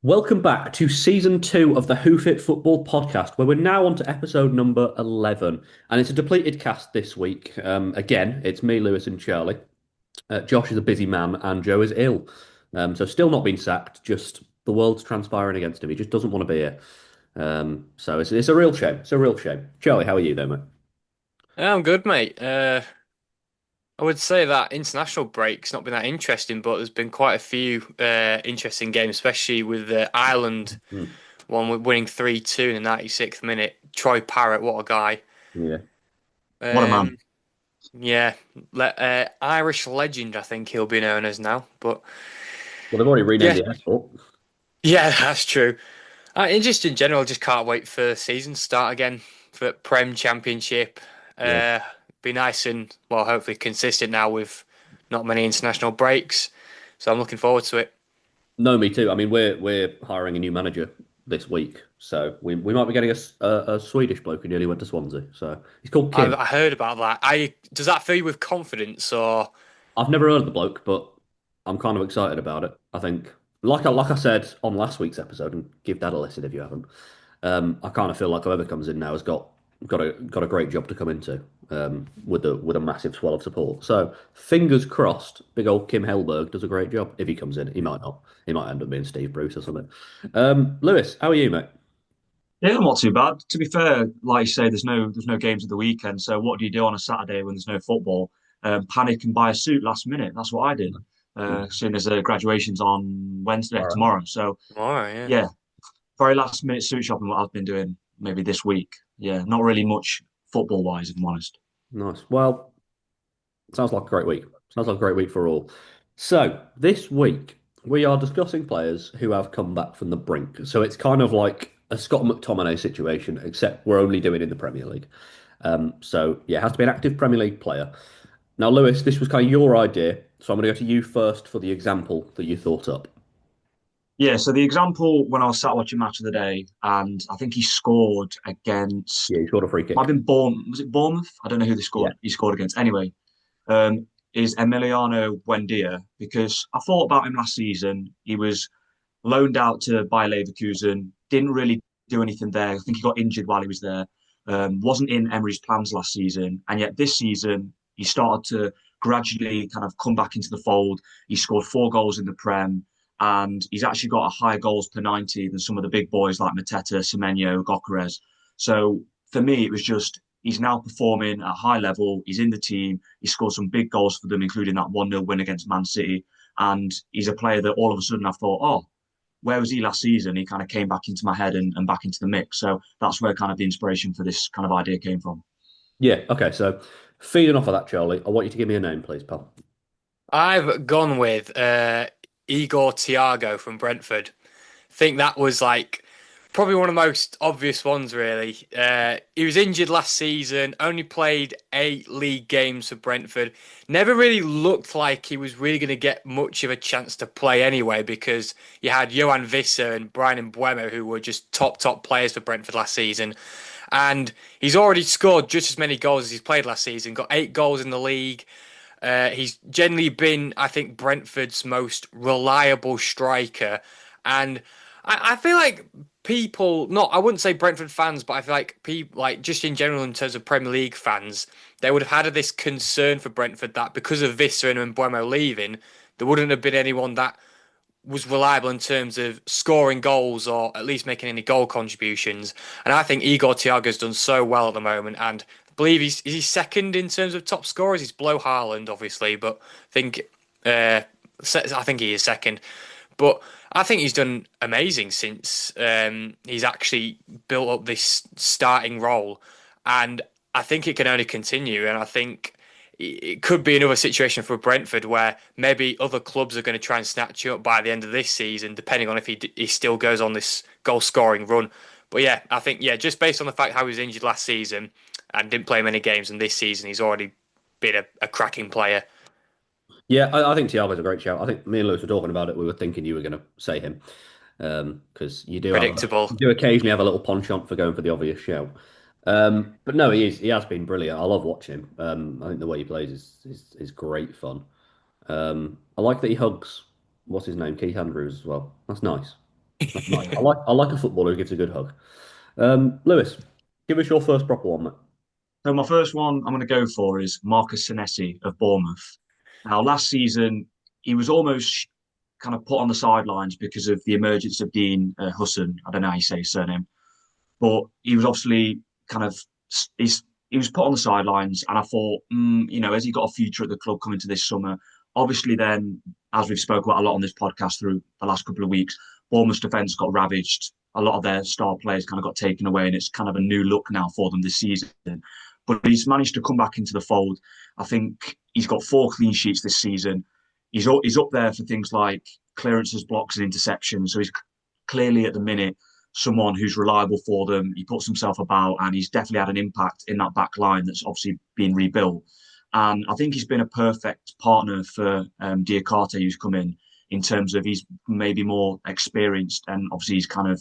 Welcome back to season two of the Hoof Football podcast, where we're now on to episode number 11. And it's a depleted cast this week. Again, it's me, Lewis, and Charlie. Josh is a busy man, and Joe is ill. So, still not been sacked, just the world's transpiring against him. He just doesn't want to be here. So, it's a real shame. It's a real shame. Charlie, how are you, though, mate? Yeah, I'm good, mate. I would say that international break's not been that interesting, but there's been quite a few interesting games, especially with the Ireland Hmm. one winning 3-2 in the 96th minute. Troy Parrott, what a guy. Yeah. What a man. Um, yeah, Irish legend, I think he'll be known as now. But Well, they've already renamed yeah, the airport. yeah, that's true. And just in general, just can't wait for the season to start again for Prem Championship. Yeah. Uh, be nice and well, hopefully consistent now with not many international breaks. So I'm looking forward to it. No, me too. I mean, we're hiring a new manager this week, so we might be getting a Swedish bloke who nearly went to Swansea. So he's called Kim. I heard about that. I does that fill you with confidence or I've never heard of the bloke, but I'm kind of excited about it. I think, like I said on last week's episode, and give that a listen if you haven't. I kind of feel like whoever comes in now has got a great job to come into with a massive swell of support. So fingers crossed, big old Kim Hellberg does a great job. If he comes in, he might not. He might end up being Steve Bruce or something. Lewis, how are you, mate? Yeah, not too bad. To be fair, like you say, there's no games of the weekend. So what do you do on a Saturday when there's no football? Panic and buy a suit last minute. That's what I did. Seeing as the graduation's on Wednesday All right. tomorrow. So tomorrow? Yeah. yeah, very last minute suit shopping. What I've been doing maybe this week. Yeah, not really much football wise, if I'm honest. Nice. Well, sounds like a great week. Sounds like a great week for all. So, this week, we are discussing players who have come back from the brink. So, it's kind of like a Scott McTominay situation, except we're only doing it in the Premier League. So, yeah, it has to be an active Premier League player. Now, Lewis, this was kind of your idea. So, I'm going to go to you first for the example that you thought up. Yeah, so the example when I was sat watching Match of the Day, and I think he scored against Yeah, he scored a free might have kick. been Bournemouth. Was it Bournemouth? I don't know who they Yeah. scored. He scored against. Anyway, is Emiliano Buendia because I thought about him last season. He was loaned out to Bayer Leverkusen, didn't really do anything there. I think he got injured while he was there. Wasn't in Emery's plans last season, and yet this season he started to gradually kind of come back into the fold. He scored 4 goals in the Prem, and he's actually got a higher goals per 90 than some of the big boys like Mateta, Semenyo, Gokeres. So for me, it was just he's now performing at a high level. He's in the team. He scored some big goals for them, including that 1-0 win against Man City. And he's a player that all of a sudden I thought, oh, where was he last season? He kind of came back into my head and back into the mix. So that's where kind of the inspiration for this kind of idea came from. Yeah. Okay. So, feeding off of that, Charlie, I want you to give me a name, please, pal. I've gone with Igor Thiago from Brentford. Think that was like probably one of the most obvious ones, really. He was injured last season, only played 8 league games for Brentford. Never really looked like he was really going to get much of a chance to play anyway, because you had Johan Visser and Brian Mbeumo, who were just top players for Brentford last season. And he's already scored just as many goals as he's played last season, got 8 goals in the league. He's generally been, I think, Brentford's most reliable striker. And I feel like people, not, I wouldn't say Brentford fans, but I feel like people, like just in general, in terms of Premier League fans, they would have had this concern for Brentford that because of Visser and Mbeumo leaving, there wouldn't have been anyone that was reliable in terms of scoring goals or at least making any goal contributions. And I think Igor Thiago's done so well at the moment, and I believe he's second in terms of top scorers. He's below Haaland, obviously, but uh, I think he is second. But I think he's done amazing since he's actually built up this starting role, and I think it can only continue. And I think it could be another situation for Brentford where maybe other clubs are going to try and snatch you up by the end of this season, depending on if he still goes on this goal scoring run. But yeah, I think just based on the fact how he was injured last season and didn't play many games, and this season he's already been a cracking player. Yeah, I think Thiago's a great shout. I think me and Lewis were talking about it. We were thinking you were going to say him because Predictable. you do occasionally have a little penchant for going for the obvious shout. But no, he has been brilliant. I love watching him. I think the way he plays is great fun. I like that he hugs what's his name, Keith Andrews as well. That's nice. That's nice. I like a footballer who gives a good hug. Lewis, give us your first proper one, mate. So my first one I'm going to go for is Marcus Senesi of Bournemouth. Now, last season, he was almost kind of put on the sidelines because of the emergence of Dean Husson. I don't know how you say his surname, but he was obviously kind of he's he was put on the sidelines, and I thought, has he got a future at the club coming to this summer? Obviously, then as we've spoken about a lot on this podcast through the last couple of weeks, Bournemouth's defence got ravaged. A lot of their star players kind of got taken away, and it's kind of a new look now for them this season. But he's managed to come back into the fold. I think he's got 4 clean sheets this season. He's up there for things like clearances, blocks, and interceptions. So he's clearly at the minute someone who's reliable for them. He puts himself about, and he's definitely had an impact in that back line that's obviously been rebuilt. And I think he's been a perfect partner for Diakate, who's come in terms of he's maybe more experienced, and obviously he's kind of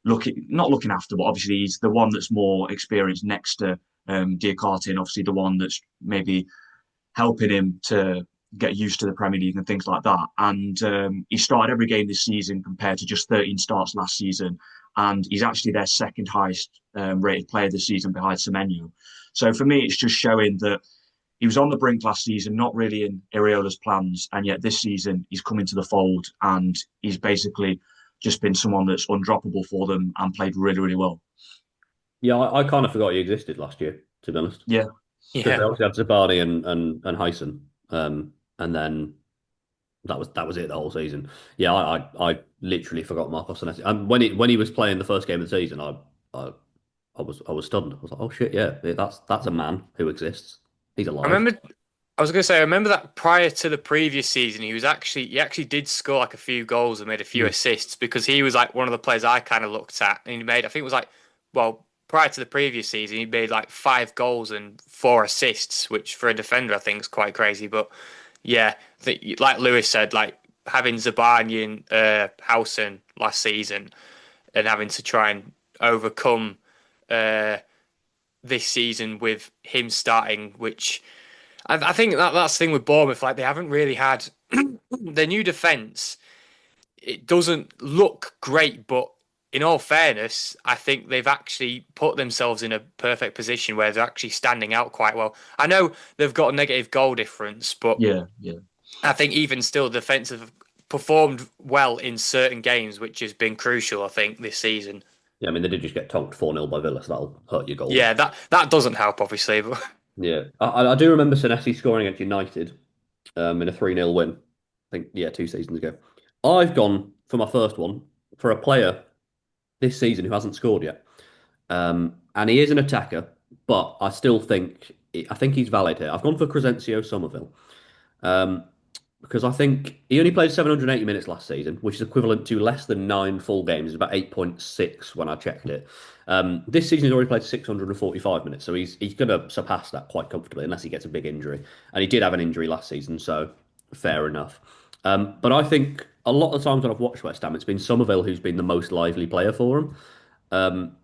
not looking after, but obviously he's the one that's more experienced next to Diakate, and obviously the one that's maybe helping him to get used to the Premier League and things like that. And he started every game this season compared to just 13 starts last season. And he's actually their second highest rated player this season behind Semenyo. So for me, it's just showing that he was on the brink last season, not really in Iraola's plans. And yet this season, he's come into the fold and he's basically just been someone that's undroppable for them and played really, really well. Yeah, I kind of forgot he existed last year, to be honest. Yeah. Because they Yeah. obviously had Zabani and Hyson, and then that was it the whole season. Yeah, I literally forgot Marcos Senesi. And when he was playing the first game of the season, I I was stunned. I was like, oh shit, yeah, that's a man who exists. He's I alive. remember I was going to say, I remember that prior to the previous season, he actually did score like a few goals and made a few Mm. assists because he was like one of the players I kind of looked at, and he made, I think it was like, well, prior to the previous season, he made like 5 goals and 4 assists, which for a defender I think is quite crazy. But yeah, like Lewis said, like having Zabani and Howson last season and having to try and overcome uh, this season with him starting, which. I think that's the thing with Bournemouth. Like they haven't really had their new defense. It doesn't look great, but in all fairness, I think they've actually put themselves in a perfect position where they're actually standing out quite well. I know they've got a negative goal difference, but Yeah. Yeah. I think even still, the defense have performed well in certain games, which has been crucial. I think this season. Yeah, I mean they did just get tonked 4-0 by Villa, so that'll hurt your goals. Yeah, that doesn't help, obviously, but. Yeah, I do remember Senesi scoring against United in a 3-0 win. I think, yeah, 2 seasons ago. I've gone for my first one for a player this season who hasn't scored yet. And he is an attacker, but I think he's valid here. I've gone for Crescencio Somerville. Um, because I think he only played 780 minutes last season, which is equivalent to less than 9 full games. It's about 8.6 when I checked it. This season he's already played 645 minutes, so he's going to surpass that quite comfortably unless he gets a big injury. And he did have an injury last season, so fair enough. But I think a lot of the times when I've watched West Ham, it's been Somerville who's been the most lively player for him. Um,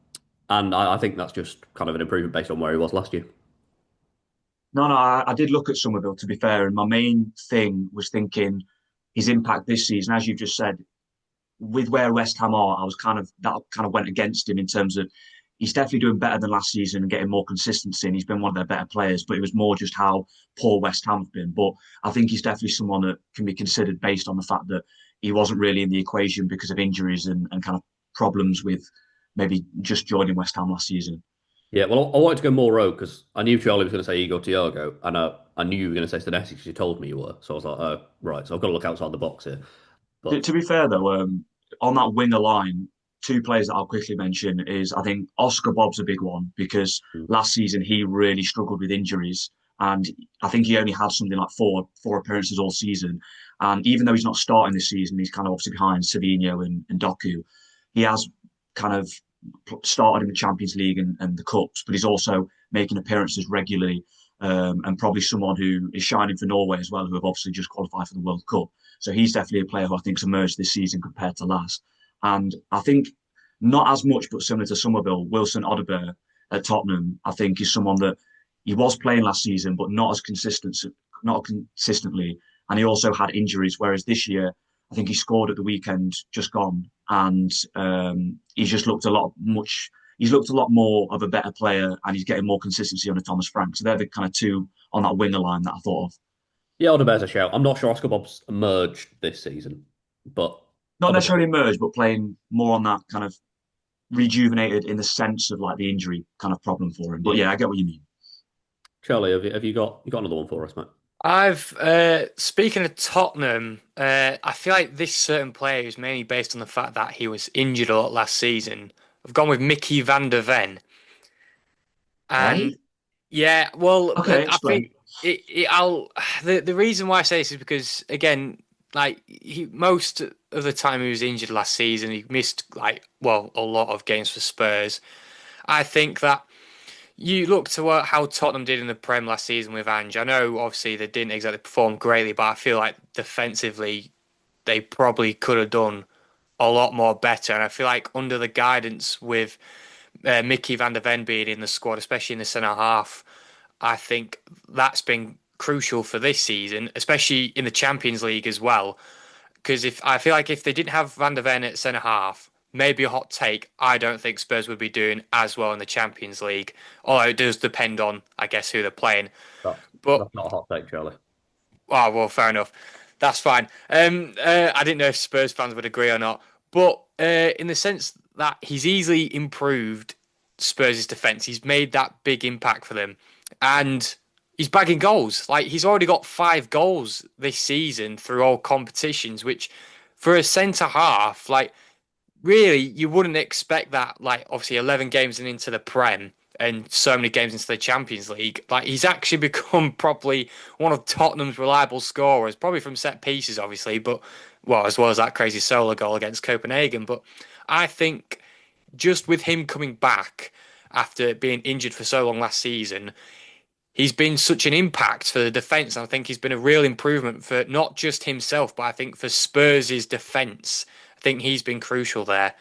and I think that's just kind of an improvement based on where he was last year. No, no, I did look at Somerville to be fair, and my main thing was thinking his impact this season, as you just said, with where West Ham are, I was kind of went against him in terms of he's definitely doing better than last season and getting more consistency, and he's been one of their better players. But it was more just how poor West Ham have been. But I think he's definitely someone that can be considered based on the fact that he wasn't really in the equation because of injuries and kind of problems with maybe just joining West Ham last season. Yeah, well, I wanted to go more rogue because I knew Charlie was going to say Igor Thiago, and I knew you were going to say Stanesi because you told me you were. So I was like, oh, right. So I've got to look outside the box here. To, But to be fair though, on that winger line, 2 players that I'll quickly mention is I think Oscar Bob's a big one because mm, last season he really struggled with injuries, and I think he only had something like four appearances all season. And even though he's not starting this season, he's kind of obviously behind Savinho and Doku. He has kind of started in the Champions League and the cups, but he's also making appearances regularly. And probably someone who is shining for Norway as well, who have obviously just qualified for the World Cup. So he's definitely a player who I think's emerged this season compared to last. And I think not as much, but similar to Somerville, Wilson Odobert at Tottenham, I think is someone that he was playing last season, but not consistently. And he also had injuries. Whereas this year, I think he scored at the weekend, just gone. and he's just looked a lot much. He's looked a lot more of a better player, and he's getting more consistency under Thomas Frank. So they're the kind of two on that winger line that I thought of. Yeah, Alderweir's a shout. I'm not sure Oscar Bob's emerged this season, but Not Alderweir's necessarily merged, but playing more on that kind of rejuvenated in the sense of like the injury kind of problem for him. But yeah. yeah, I get what you mean. Charlie, have you got another one for us, mate? I've speaking of Tottenham, I feel like this certain player is mainly based on the fact that he was injured a lot last season. I've gone with Mickey van der Ven, Right? and yeah, well, Okay, I explain. think I'll the reason why I say this is because again, like most of the time he was injured last season, he missed like well a lot of games for Spurs. I think that. You look to how Tottenham did in the Prem last season with Ange. I know obviously they didn't exactly perform greatly, but I feel like defensively they probably could have done a lot more better. And I feel like under the guidance with Mickey van der Ven being in the squad, especially in the centre half, I think that's been crucial for this season, especially in the Champions League as well. Because if I feel like if they didn't have Van der Ven at centre half, maybe a hot take, I don't think Spurs would be doing as well in the Champions League. Although it does depend on, I guess, who they're playing. That's But that's not a hot take, Charlie. oh well, fair enough. That's fine. I didn't know if Spurs fans would agree or not, but in the sense that he's easily improved Spurs' defense, he's made that big impact for them, and he's bagging goals. Like he's already got 5 goals this season through all competitions, which for a centre half, like really, you wouldn't expect that. Like, obviously, 11 games and into the Prem and so many games into the Champions League. Like, he's actually become probably one of Tottenham's reliable scorers, probably from set pieces, obviously, but well, as well as that crazy solo goal against Copenhagen. But I think just with him coming back after being injured for so long last season, he's been such an impact for the defence. I think he's been a real improvement for not just himself, but I think for Spurs' defence. I think he's been crucial there.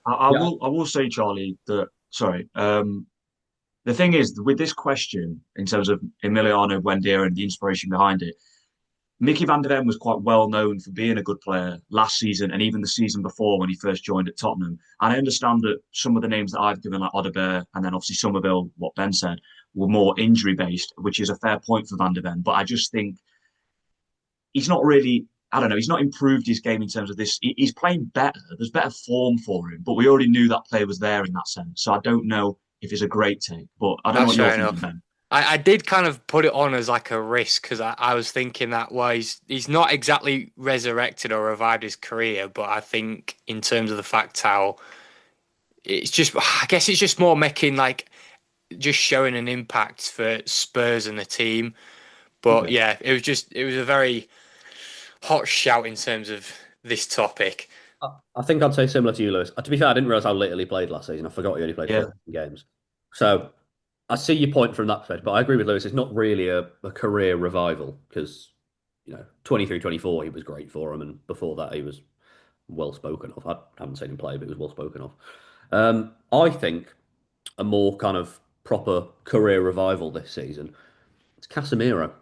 Yeah, I will say, Charlie, that sorry. The thing is, with this question, in terms of Emiliano Buendia and the inspiration behind it, Mickey van der Ven was quite well known for being a good player last season and even the season before when he first joined at Tottenham. And I understand that some of the names that I've given, like Odegaard and then obviously Somerville, what Ben said, were more injury based, which is a fair point for van der Ven. But I just think he's not really. I don't know. He's not improved his game in terms of this. He's playing better. There's better form for him, but we already knew that player was there in that sense. So I don't know if it's a great take, but I don't know That's what you're fair thinking, enough. Ben. I did kind of put it on as like a risk because I was thinking that well he's not exactly resurrected or revived his career, but I think in terms of the fact how it's just I guess it's just more making like just showing an impact for Spurs and the team. But okay. yeah, it was a very hot shout in terms of this topic. I think I'd say similar to you, Lewis. To be fair, I didn't realize how little he played last season. I forgot he only played Yeah, 13 games. So I see your point from that perspective, but I agree with Lewis. It's not really a career revival because, 23, 24, he was great for him. And before that, he was well spoken of. I haven't seen him play, but he was well spoken of. I think a more kind of proper career revival this season, it's Casemiro.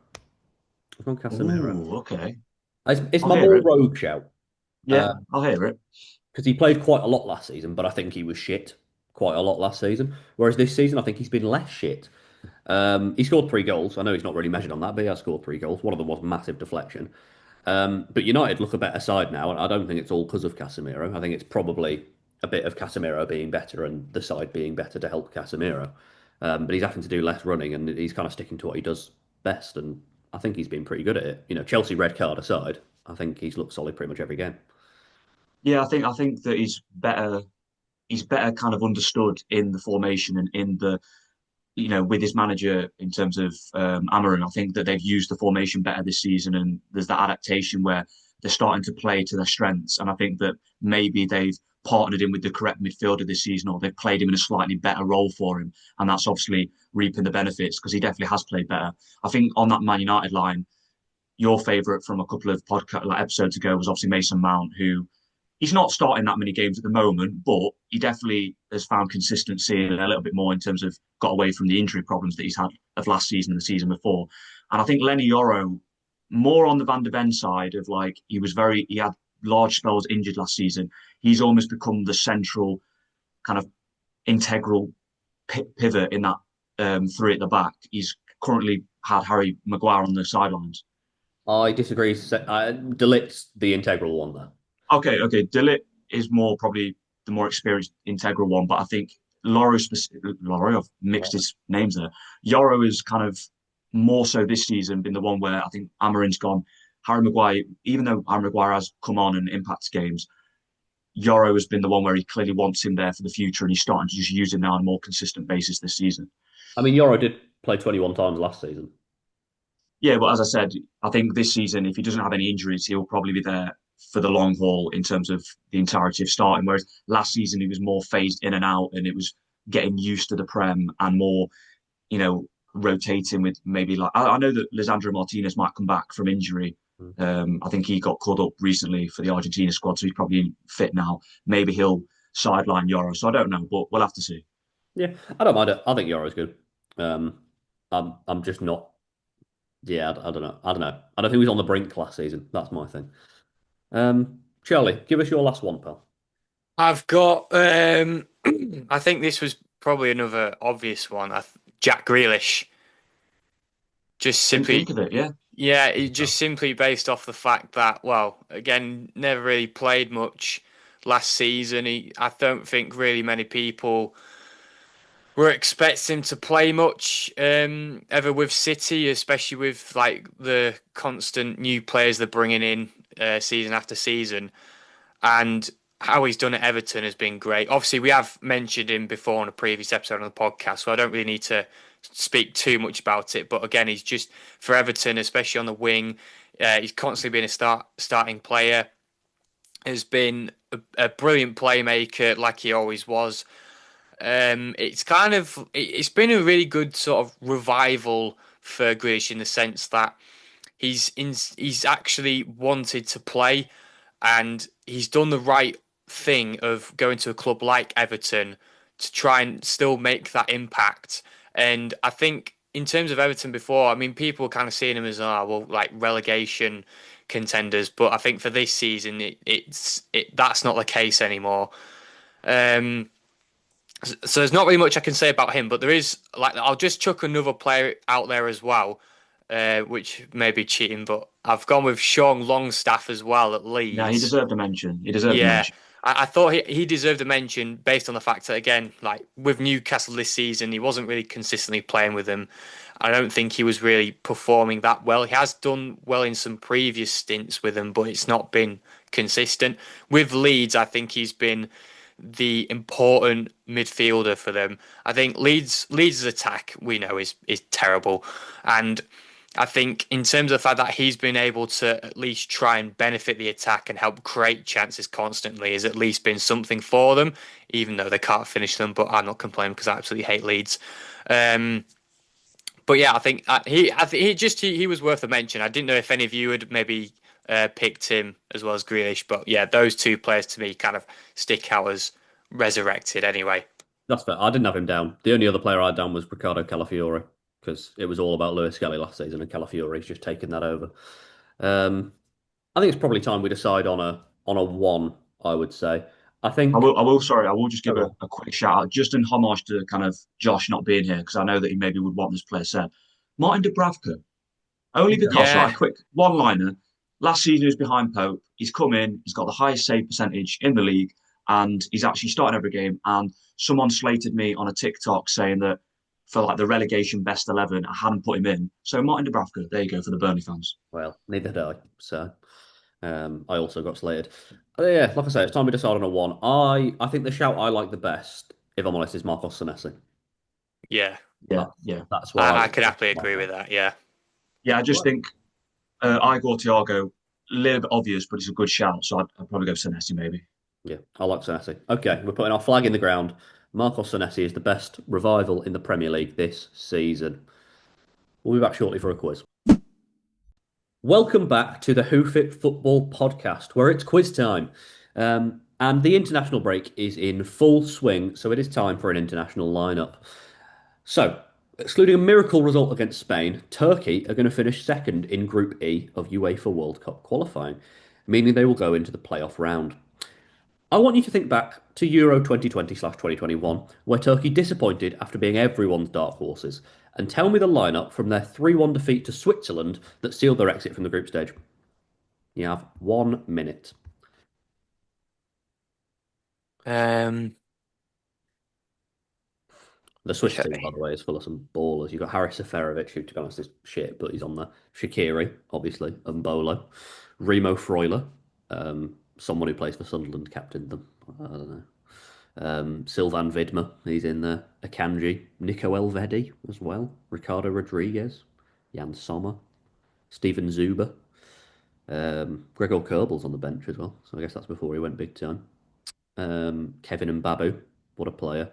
I've gone Casemiro. ooh, okay. It's I'll my hear more it. rogue shout. Yeah, I'll hear it. Because he played quite a lot last season, but I think he was shit quite a lot last season. Whereas this season, I think he's been less shit. He scored 3 goals. I know he's not really measured on that, but he has scored 3 goals. One of them was massive deflection. But United look a better side now, and I don't think it's all because of Casemiro. I think it's probably a bit of Casemiro being better and the side being better to help Casemiro. But he's having to do less running, and he's kind of sticking to what he does best. And I think he's been pretty good at it. Chelsea red card aside, I think he's looked solid pretty much every game. Yeah, I think that he's better kind of understood in the formation and in the with his manager in terms of Amarin. I think that they've used the formation better this season, and there's that adaptation where they're starting to play to their strengths. And I think that maybe they've partnered him with the correct midfielder this season, or they've played him in a slightly better role for him, and that's obviously reaping the benefits because he definitely has played better. I think on that Man United line, your favourite from a couple of podcast episodes ago was obviously Mason Mount, who he's not starting that many games at the moment, but he definitely has found consistency a little bit more in terms of got away from the injury problems that he's had of last season and the season before. And I think Lenny Yoro, more on the Van der Ven side of like he had large spells injured last season. he's almost become the central kind of integral pivot in that three at the back. He's currently had Harry Maguire on the sidelines. I disagree. Delict's the integral one there. Okay. Dillit is more probably the more experienced integral one, but I think Loro, I've mixed his names there. Yoro is kind of more so this season been the one where I think Amarin's gone. Harry Maguire, even though Harry Maguire has come on and impacts games, Yoro has been the one where he clearly wants him there for the future, and he's starting to just use him now on a more consistent basis this season. I mean, Yoro did play 21 times last season. Yeah, but as I said, I think this season, if he doesn't have any injuries, he'll probably be there for the long haul in terms of the entirety of starting. Whereas last season, he was more phased in and out, and it was getting used to the Prem and more, rotating with maybe like I know that Lisandro Martinez might come back from injury. Mm. I think he got called up recently for the Argentina squad, so he's probably fit now. Maybe he'll sideline Euro. So I don't know, but we'll have to see. Yeah, I don't mind it. I think Yoro's good. Um, I'm just not. Yeah, I don't know. I don't know. I don't think he was on the brink last season. That's my thing. Charlie, give us your last one, pal. I've got. I think this was probably another obvious one. Jack Grealish. Just Didn't think simply, of it. Yeah, yeah, just simply based off the fact that, well, again, never really played much last season. I don't think really many people were expecting him to play much ever with City, especially with like the constant new players they're bringing in season after season. And how he's done at Everton has been great. Obviously, we have mentioned him before on a previous episode on the podcast, so I don't really need to speak too much about it. But again, he's just for Everton, especially on the wing, he's constantly been a starting player. Has been a brilliant playmaker, like he always was. It's been a really good sort of revival for Grealish in the sense that he's actually wanted to play and he's done the right thing of going to a club like Everton to try and still make that impact. And I think in terms of Everton before, I mean, people were kind of seeing him as, like relegation contenders, but I think for this season, that's not the case anymore. Um, so there's not really much I can say about him, but there is like I'll just chuck another player out there as well, which may be cheating, but I've gone with Sean Longstaff as well at yeah, he Leeds. deserved a mention. He deserved a Yeah, mention. I thought he deserved a mention based on the fact that again, like with Newcastle this season, he wasn't really consistently playing with them. I don't think he was really performing that well. He has done well in some previous stints with them, but it's not been consistent. With Leeds, I think he's been the important midfielder for them. I think Leeds' attack we know is terrible, and I think in terms of the fact that he's been able to at least try and benefit the attack and help create chances constantly has at least been something for them, even though they can't finish them. But I'm not complaining because I absolutely hate Leeds. Um, but yeah, I think he was worth a mention. I didn't know if any of you had maybe picked him as well as Grealish, but yeah, those two players to me kind of stick out as resurrected anyway. That's fair. I didn't have him down. The only other player I had down was Ricardo Calafiore because it was all about Lewis Skelly last season, and Calafiore's just taken that over. Um, I think it's probably time we decide on a one. I would say. I think. Sorry, I will just give Oh, a quick shout out, just in homage to kind of Josh not being here, because I know that he maybe would want this player said. Martin Dubravka, only because, Yeah, right, quick one liner. Last season he was behind Pope. He's come in, he's got the highest save percentage in the league, and he's actually starting every game. And someone slated me on a TikTok saying that for like the relegation best 11, I hadn't put him in. So Martin Dubravka, there you go for the Burnley fans. well, neither did I. So. I also got slated. Yeah, like I say, it's time we decide on a one. I think the shout I like the best, if I'm honest, is Marcos Senesi. yeah, Yeah, That's yeah. that's where I I could happily agree with that. Yeah, Yeah, I just think Igor Thiago, a little bit obvious, but it's a good shout. So I'd probably go Senesi maybe. Yeah, I like Senesi. Okay, we're putting our flag in the ground. Marcos Senesi is the best revival in the Premier League this season. We'll be back shortly for a quiz. Welcome back to the Hoof Football Podcast, where it's quiz time. And the international break is in full swing, so it is time for an international lineup. So, excluding a miracle result against Spain, Turkey are going to finish second in Group E of UEFA World Cup qualifying, meaning they will go into the playoff round. I want you to think back to Euro 2020/2021, where Turkey disappointed after being everyone's dark horses, and tell me the lineup from their 3-1 defeat to Switzerland that sealed their exit from the group stage. You have 1 minute. Um, The Swiss team, by the way, is full of some ballers. You've got Haris Seferovic, who, to be honest, is shit, but he's on there. Shaqiri, obviously, and Bolo. Remo Freuler, someone who plays for Sunderland, captained them. I don't know. Sylvan Vidma, he's in there. Akanji, Nico Elvedi as well. Ricardo Rodriguez, Jan Sommer, Steven Zuber. Gregor Kerbel's on the bench as well, so I guess that's before he went big time. Kevin Mbabu, what a player.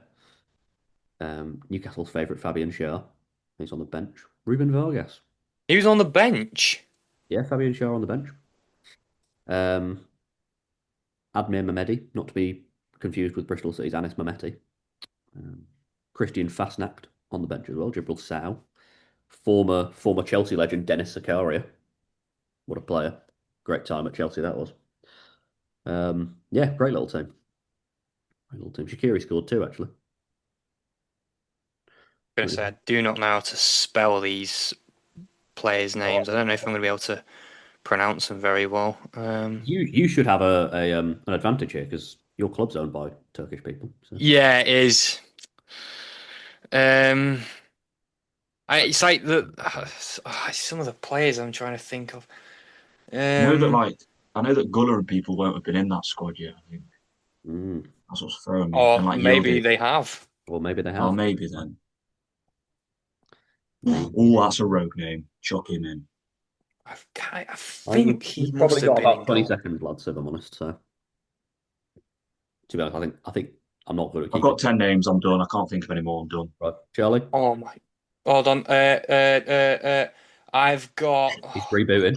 Newcastle's favourite Fabian Schär, he's on the bench. Ruben Vargas, he was on the bench. yeah, Fabian Schär on the bench. Admir Mehmedi, not to be confused with Bristol City's Anis Mehmeti. Christian Fastnacht on the bench as well. Jibril Sow. Former Chelsea legend Dennis Zakaria. What a player. Great time at Chelsea that was. Yeah, great little team. Great little team. Shaqiri scored too, actually. I'm going to say, I do not know how to spell these players' names. I don't know if I'm going to be able to pronounce them very well. You should have an advantage here because your club's owned by Turkish people. So. Yeah, it is. It's like some of the players I'm trying to think of. I know that Guller and people won't have been in that squad yet. I think that's what's throwing me. Or And like maybe Yildiz. they have. Well, maybe they have. Oh, maybe then. Oh, that's a rogue name. Chuck him in. I think he You've must probably have got been about in 20 goal. seconds, lads, if I'm honest. So, to be honest, I think I'm not good at I've keeping. got 10 names. I'm done. I can't think of any more. I'm done. Right, Charlie, Oh my! Hold on. I've got. he's rebooting.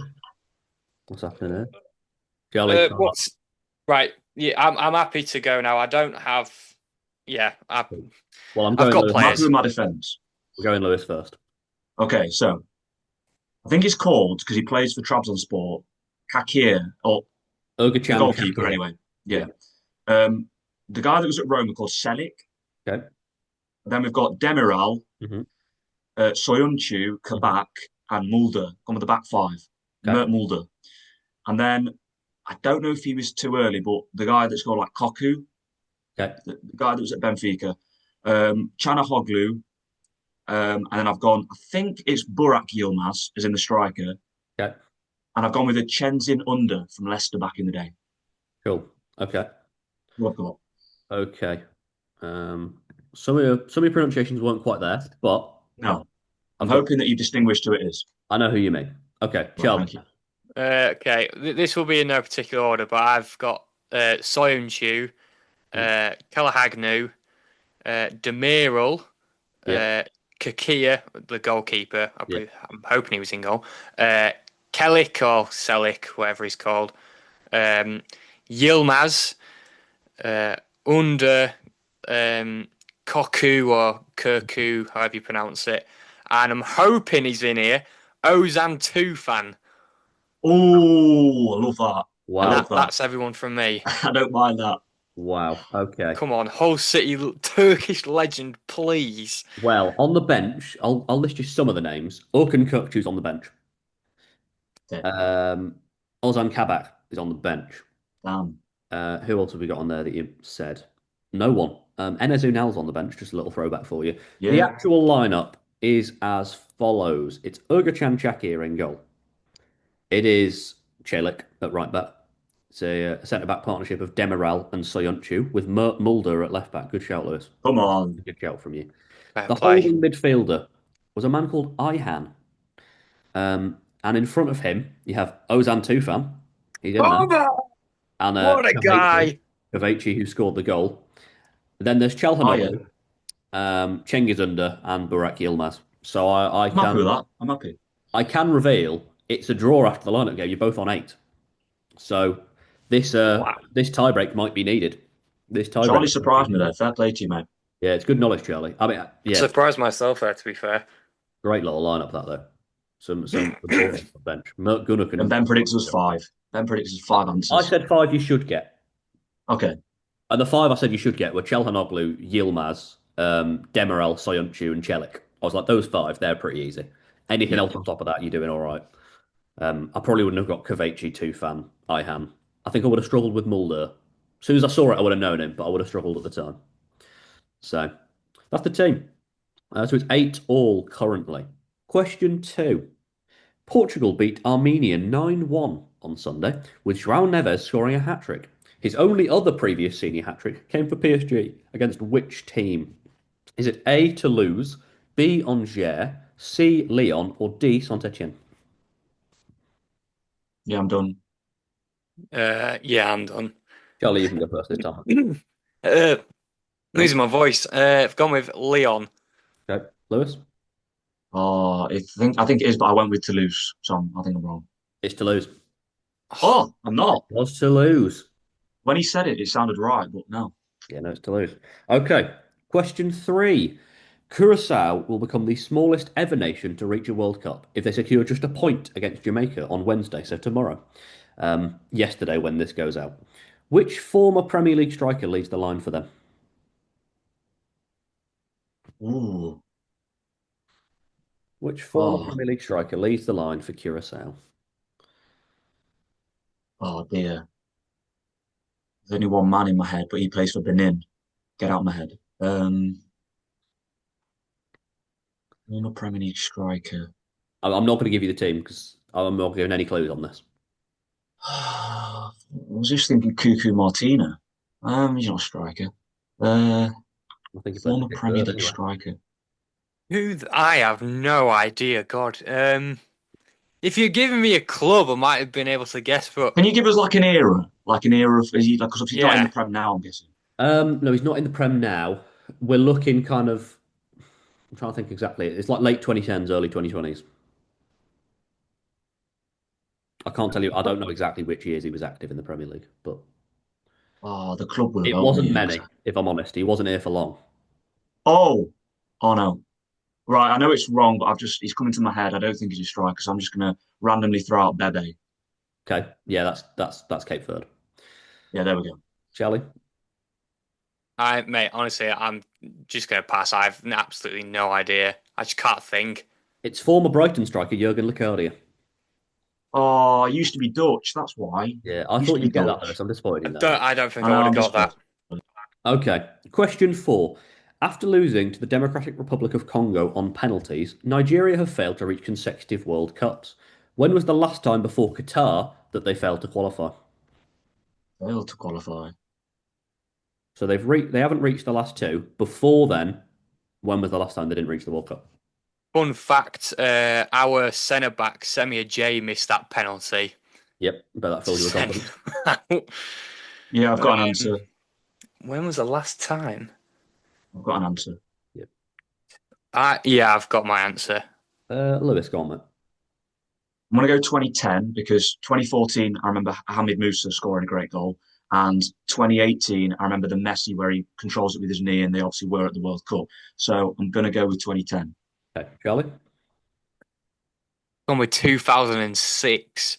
What's happening here? Charlie, What's right? Yeah, I'm happy to go now. I don't have. Yeah, well, I'm I've going got Lewis. players. With my defence. We're going Lewis first. Okay, so I think it's called because he plays for Trabzonspor. Kakir, or the Ergochan goalkeeper, Shakir. anyway. Yeah. Yeah. The guy that was at Roma called Selic. Okay. Then we've got Demiral, hmm Soyuncu, hmm Kabak, and Mulder. Come with the back five. Okay. Mert Mulder. And then I don't know if he was too early, but the guy that's called like Koku, Okay. the guy that was at Benfica, Chanahoglu, and then I've gone, I think it's Burak Yilmaz, as in the striker, Okay. and I've gone with a Chenzin Under from Leicester back in the day. Cool. Okay. What I've got. Okay. Some of your pronunciations weren't quite there, but No, I'm I've got. hoping that you distinguished who it is. I know who you mean. Okay, Well, Charlie. thank you. Okay, this will be in no particular order, but I've got Soyuncu, Kalahagnu, Demiral, Yeah. Kakia, the goalkeeper. Yeah. I'm hoping he was in goal. Kelik or Selik, whatever he's called. Yilmaz, Under, Koku or Kirku, however you pronounce it. And I'm hoping he's in here. Ozan Tufan. Oh, I love that. Wow. I And love that. that's everyone from me. I don't mind that. Wow. Okay. Come on, Hull City Turkish legend, please. Well, on the bench, I'll list you some of the names. Orkun Kökçü's on the bench. Okay. Ozan Kabak is on the bench. Damn. Who else have we got on there that you said? No one. Enes Ünal's on the bench. Just a little throwback for you. The Yeah. actual lineup is as follows. It's Ergochan Shakir in goal. It is Celik at right back. It's a centre-back partnership of Demiral and Soyuncu with Mert Mulder at left-back. Good shout, Lewis. Come on. Good shout from you. Fair The play. holding midfielder was a man called Ayhan. And in front of him, you have Ozan Tufan. He's in there. And What a guy. Kavachi, who scored the goal. Then there's Oh, Chalhanoglu, Cengiz Under, and Burak Yilmaz. So I I'm happy with can that. I'm happy. I can reveal it's a draw after the lineup game. You're both on 8. So this Wow. this tiebreak might be needed. This tiebreak. Charlie surprised me there. Fair play to you, mate. Yeah, it's good knowledge, Charlie. I mean, yeah, Surprised myself there, to be fair. great little lineup that though. Some balls on the bench. Gunnar can. And Ben predicts us 5. Ben predicts us 5 I answers. said 5. You should get. Okay. And the five I said you should get were Chelhanoglu, Yilmaz, Demirel, Soyuncu, and Celik. I was like, those five, they're pretty easy. Anything Yeah. else on top of that, you're doing all right. I probably wouldn't have got Kavachi, Tufan, Ihan. I think I would have struggled with Mulder. As soon as I saw it, I would have known him, but I would have struggled at the time. So that's the team. So it's 8-all currently. Question two. Portugal beat Armenia 9-1 on Sunday, with João Neves scoring a hat-trick. His only other previous senior hat-trick came for PSG against which team? Is it A, Toulouse, B, Angers, C, Lyon, or D, Saint-Etienne? Yeah, I'm done. Yeah, I'm done. Charlie, you can go first this time. uh, No? Losing my voice. I've gone with Leon. Okay. Lewis? Oh, I think it is, but I went with Toulouse, so I think I'm wrong. It's Toulouse. Oh, I'm It not. was Toulouse. When he said it, it sounded right, but no. Yeah, no, it's Toulouse. Okay. Question three. Curacao will become the smallest ever nation to reach a World Cup if they secure just a point against Jamaica on Wednesday, so tomorrow. Yesterday, when this goes out. Which former Premier League striker leads the line for them? Ooh. Which former Oh, Premier League striker leads the line for Curacao? oh dear. There's only one man in my head, but he plays for Benin. Get out of my head. Former Premier League striker. I'm not going to give you the team because I'm not giving any clues on this. I was just thinking Cuckoo Martina. He's not a striker. Uh, I think he played for Former Cape Premier Verde League anyway. striker. I have no idea. God. If you're giving me a club, I might have been able to guess, but Can you give us like an era? Like an era of, is he like, because obviously he's not in the yeah. Prem now, I'm guessing. No, he's not in the Prem now. We're looking kind of. I'm trying to think exactly. It's like late 2010s, early 2020s. I can't tell you. I don't know exactly which years he was active in the Premier League, but Oh, the club will have it helped me wasn't here. many, if I'm honest. He wasn't here for long. Oh, oh no. Right, I know it's wrong, but he's coming to my head. I don't think he's a striker, so I'm just gonna randomly throw out Bebe. Okay, yeah, that's Cape Verde. Yeah, there we go. Shelley, Mate, honestly, I'm just gonna pass. I have absolutely no idea. I just can't think. it's former Brighton striker Jurgen Locadia. Oh, he used to be Dutch, that's why. Yeah, I Used thought to be you'd get that, Lewis. Dutch. I'm disappointed I in that. don't. I don't think I I know, would have I'm got that. disappointed. Okay, question four. After losing to the Democratic Republic of Congo on penalties, Nigeria have failed to reach consecutive World Cups. When was the last time before Qatar that they failed to qualify? Failed to qualify. So they haven't reached the last two. Before then, when was the last time they didn't reach the World Cup? Fun fact: our centre back Semir J missed that penalty Yep, but that to fills you with send confidence. out. Yeah, I've got an Um, answer. when was the last time? I've got an answer. Yep. Yeah, I've got my answer. Lewis, go on, mate. I'm going to go 2010 because 2014, I remember Hamid Musa scoring a great goal. And 2018, I remember the Messi where he controls it with his knee, and they obviously were at the World Cup. So I'm going to go with 2010. Okay, Charlie. Gone with 2006.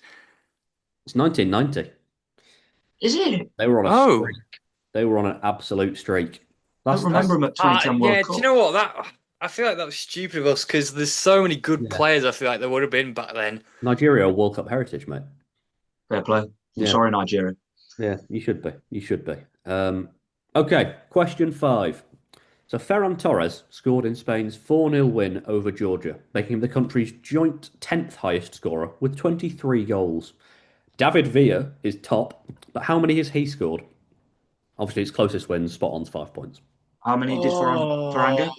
It's 1990. Is it? They were on a Oh, streak. They were on an absolute streak. I don't That's remember him at 2010 World yeah. Do you Cup. know what that? I feel like that was stupid of us because there's so many good yeah. players. I feel like there would have been back then. Nigeria are World Cup heritage, mate. Fair play. I'm Yeah, sorry, Nigeria. yeah, you should be. You should be. Okay, question five. So Ferran Torres scored in Spain's 4-0 win over Georgia, making him the country's joint 10th highest scorer with 23 goals. David Villa is top, but how many has he scored? Obviously, his closest win, spot on's 5 points. How many did Faranga?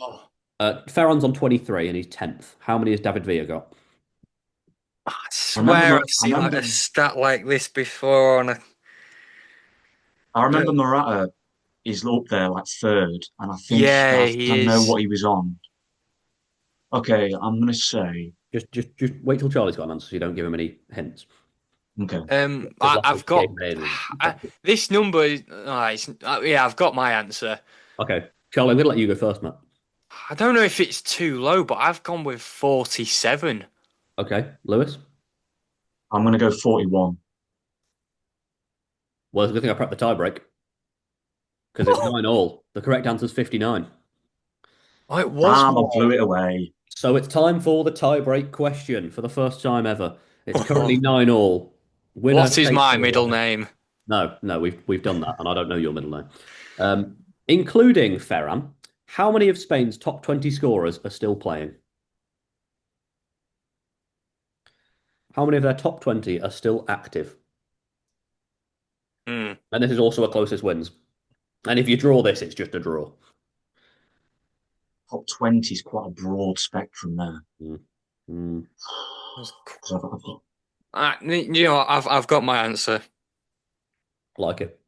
Oh, Ferran's on 23 and he's 10th. How many has David Villa got? I I remember, swear I've I seen like remember, a stat like this before on a. I remember Morata is up there like third, and Yeah, I think I he know is. what he was on. Okay, I'm gonna say Just wait till Charlie's got an answer so you don't give him any hints. okay. Because last I've week's got game made was I, impressive. this number. Yeah, I've got my answer. Okay, Charlie, I'm going to let you go first, Matt. I don't know if it's too low, but I've gone with 47. Okay, Lewis. I'm gonna go 41. Well, it's a good thing I prepped the tiebreak. because it's 9-all. The correct answer is 59. Oh, it was Damn, I blew one. it away. So it's time for the tie-break question for the first time ever. It's currently 9-all. Winner What is takes my it middle away. name? No, we've done that, and I don't know your middle name. Including Ferran, how many of Spain's top 20 scorers are still playing? How many of their top 20 are still active? Hmm. And this is also a closest wins. And if you draw this, it's just a draw. Top 20 is quite a broad spectrum there. Mm. Mm. That's 'Cause You know, what, I've got my answer. Like it.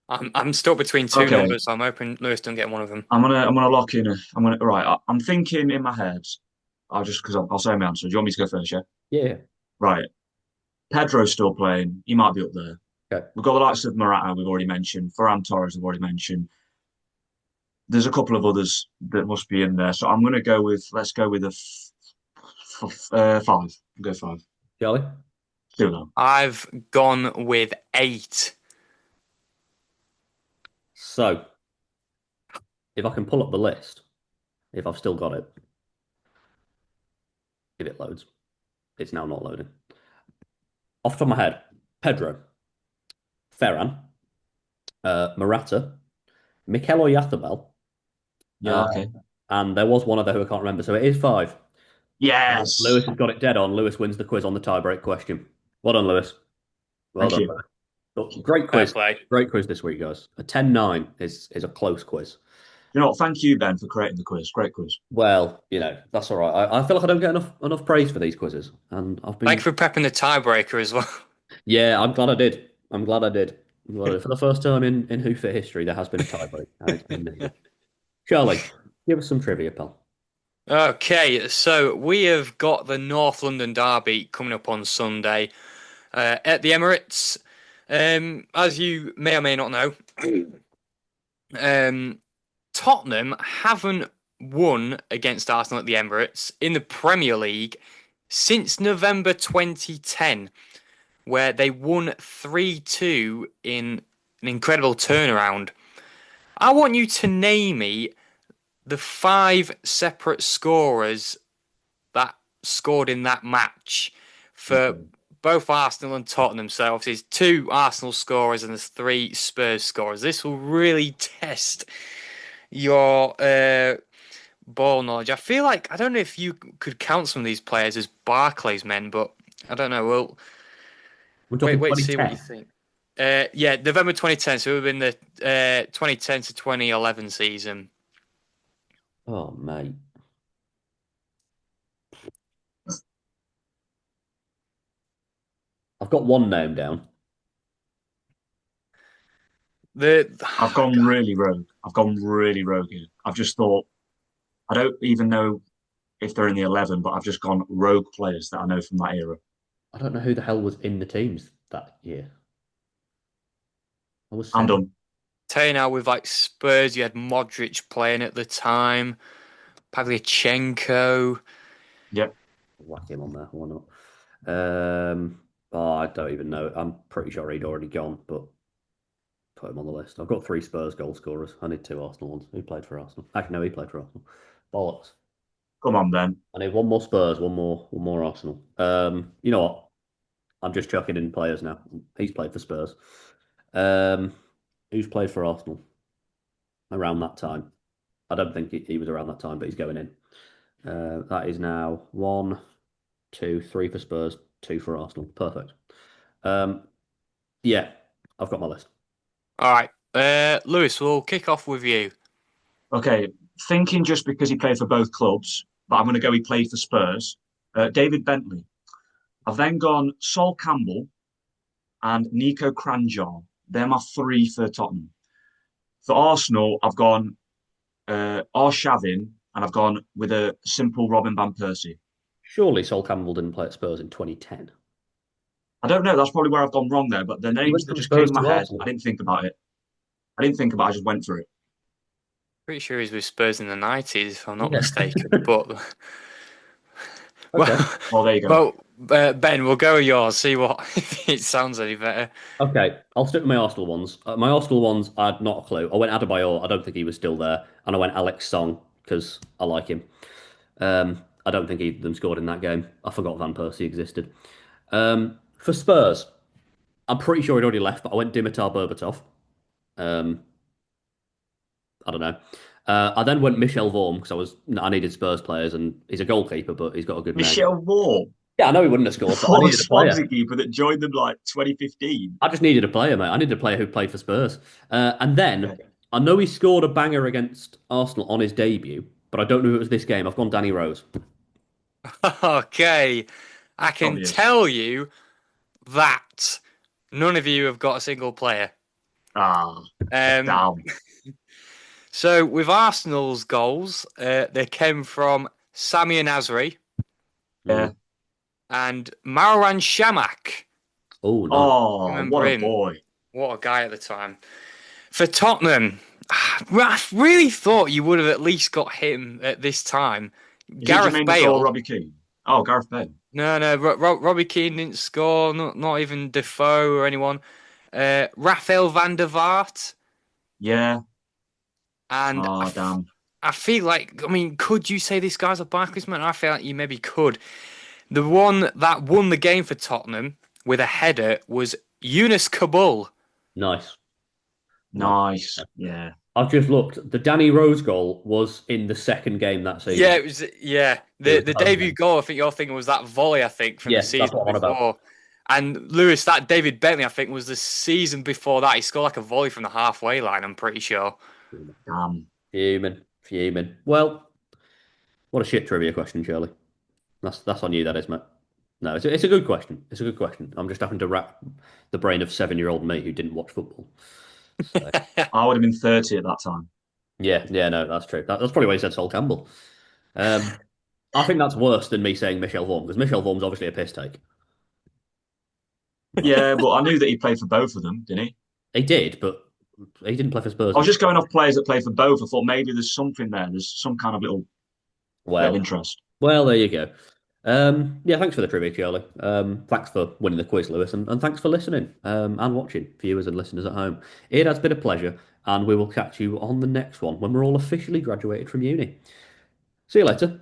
I'm stuck between two Okay, numbers, so I'm hoping Lewis doesn't get one of them. I'm gonna lock in. I'm gonna right. I'm thinking in my head. I'll just because I'll say my answer. Do you want me to go first? Yeah. Yeah. Right. Pedro's still playing. He might be up there. Okay. We've got the likes of Morata. We've already mentioned. Ferran Torres. We've already mentioned. There's a couple of others that must be in there. So I'm gonna go with. Let's go with a five. Go five. Charlie? Still no. I've gone with 8. So, if I can pull up the list, if I've still got it, if it loads, it's now not loading. Off the top of my head, Pedro, Ferran, Morata, Mikel Oyarzabal, Yeah. uh, Okay. and there was one other who I can't remember. So it is 5. Yes. Lewis has got it dead on. Lewis wins the quiz on the tiebreak question. Well done, Lewis. Well Thank done. you. But great Fair quiz. play. Great quiz this week, guys. A 10-9 is a close quiz. You know what? Thank you, Ben, for creating the quiz. Great quiz. Well, that's all right. I feel like I don't get enough praise for these quizzes, and I've Thank you been. for prepping the tiebreaker as well. Yeah, I'm glad I did. I'm glad I did. Well, for the first time in Hoof history, there has been a tiebreak, and it's been me. Charlie, give us some trivia, pal. Okay, so we have got the North London Derby coming up on Sunday at the Emirates. As you may or may not know, um, Tottenham haven't won against Arsenal at the Emirates in the Premier League since November 2010, where they won 3-2 in an incredible turnaround. I want you to name me the 5 separate scorers that scored in that match for Okay. both Arsenal and Tottenham. So obviously there's 2 Arsenal scorers and there's 3 Spurs scorers. This will really test your ball knowledge. I feel like I don't know if you could count some of these players as Barclays men, but I don't know. Well, We're wait, talking wait to see what you 2010. think. Yeah, November 2010. So it would have been the 2010 to 2011 season. Oh, mate. I've got one name down. The I've gone really rogue. I've gone really rogue here. I've just thought, I don't even know if they're in the 11, but I've just gone rogue players that I know from that era. I don't know who the hell was in the teams that year. I was I'm 7. done. tell you now, with like Spurs, you had Modric playing at the time, Pavlyuchenko. Yep. Whack him on there. Why not? I don't even know. I'm pretty sure he'd already gone, but put him on the list. I've got 3 Spurs goal scorers. I need 2 Arsenal ones. Who played for Arsenal? Actually, no, he played for Arsenal. Bollocks. Come on, Ben. I need one more Spurs, one more Arsenal. You know what? I'm just chucking in players now. He's played for Spurs. Um, who's played for Arsenal around that time? I don't think he was around that time, but he's going in. That is now 1, 2, 3 for Spurs, 2 for Arsenal. Perfect. Um, yeah, I've got my list. All right, Lewis, we'll kick off with you. Okay. Thinking just because he played for both clubs, but I'm going to go he played for Spurs. David Bentley. I've then gone Sol Campbell and Nico Kranjcar. They're my 3 for Tottenham. For Arsenal, I've gone Arshavin and I've gone with a simple Robin Van Persie. Surely Sol Campbell didn't play at Spurs in 2010. I don't know. That's probably where I've gone wrong there. But the He names went that from just came Spurs in my to head, I Arsenal. didn't think about it. I didn't think about it. I just went for it. Pretty sure he's with Spurs in the 90s, if I'm not Yeah. mistaken. But Okay. well, Oh, there you go. well, Ben, we'll go with yours. See what if it sounds any better. Okay, I'll stick with my Arsenal ones. My Arsenal ones, I had not a clue. I went Adebayor. I don't think he was still there, and I went Alex Song because I like him. I don't think either of them scored in that game. I forgot Van Persie existed. For Spurs, I'm pretty sure he'd already left, but I went Dimitar Berbatov. Um, I don't know. I then went Michel Vorm because I needed Spurs players, and he's a goalkeeper, but he's got a good name. Michelle Wall, Yeah, I know he wouldn't have the scored, but I former needed a player. Swansea keeper that joined them like 2015. I just needed a player, mate. I needed a player who played for Spurs. And then Okay. I know he scored a banger against Arsenal on his debut, but I don't know if it was this game. I've gone Danny Rose. Okay, I It's can obvious. tell you that none of you have got a single player. Ah, Um, damn. so with Arsenal's goals, they came from Sami Nasri Mm. Yeah. and Marouane Chamakh. Oh, nice. Oh, Remember what a him? boy. What a guy at the time. For Tottenham, I really thought you would have at least got him at this time. Is it Gareth Jermaine Defoe or Bale. Robbie Keane? Oh, Gareth Bale. No. Robbie Keane didn't score. Not even Defoe or anyone. Rafael van der Vaart. Yeah. And Oh, damn. I feel like, I mean, could you say this guy's a Barclays man? I feel like you maybe could. The one that won the game for Tottenham with a header was Yunus Kabul. Nice. Nice. Nice. Yeah. I've just looked. The Danny Rose goal was in the second game that Yeah, season. it was. Yeah, It was the the home debut game. goal. I think you're thinking was that volley. I think from the Yeah, that's season what I'm on about. before. And Lewis, that David Bentley, I think, was the season before that. He scored like a volley from the halfway line. I'm pretty sure. Damn. Fuming, fuming. Well, what a shit trivia question, Shirley. That's on you, that is, mate. No, it's a good question. It's a good question. I'm just having to wrap the brain of 7-year-old me who didn't watch football. So I would have been 30 at that time. yeah, no, that's true. That's probably why he said Sol Campbell. Um, I think that's worse than me saying Michel Vorm because Michel Vorm's obviously a piss take. Yeah, but I knew that he played for both of them, didn't he? He did, but he didn't play for Spurs. I was just going off players that played for both. I thought maybe there's something there. There's some kind of little bit of Well, interest. well, there you go. Yeah, thanks for the trivia, Charlie. Thanks for winning the quiz, Lewis, and thanks for listening and watching, viewers and listeners at home. It has been a pleasure, and we will catch you on the next one when we're all officially graduated from uni. See you later.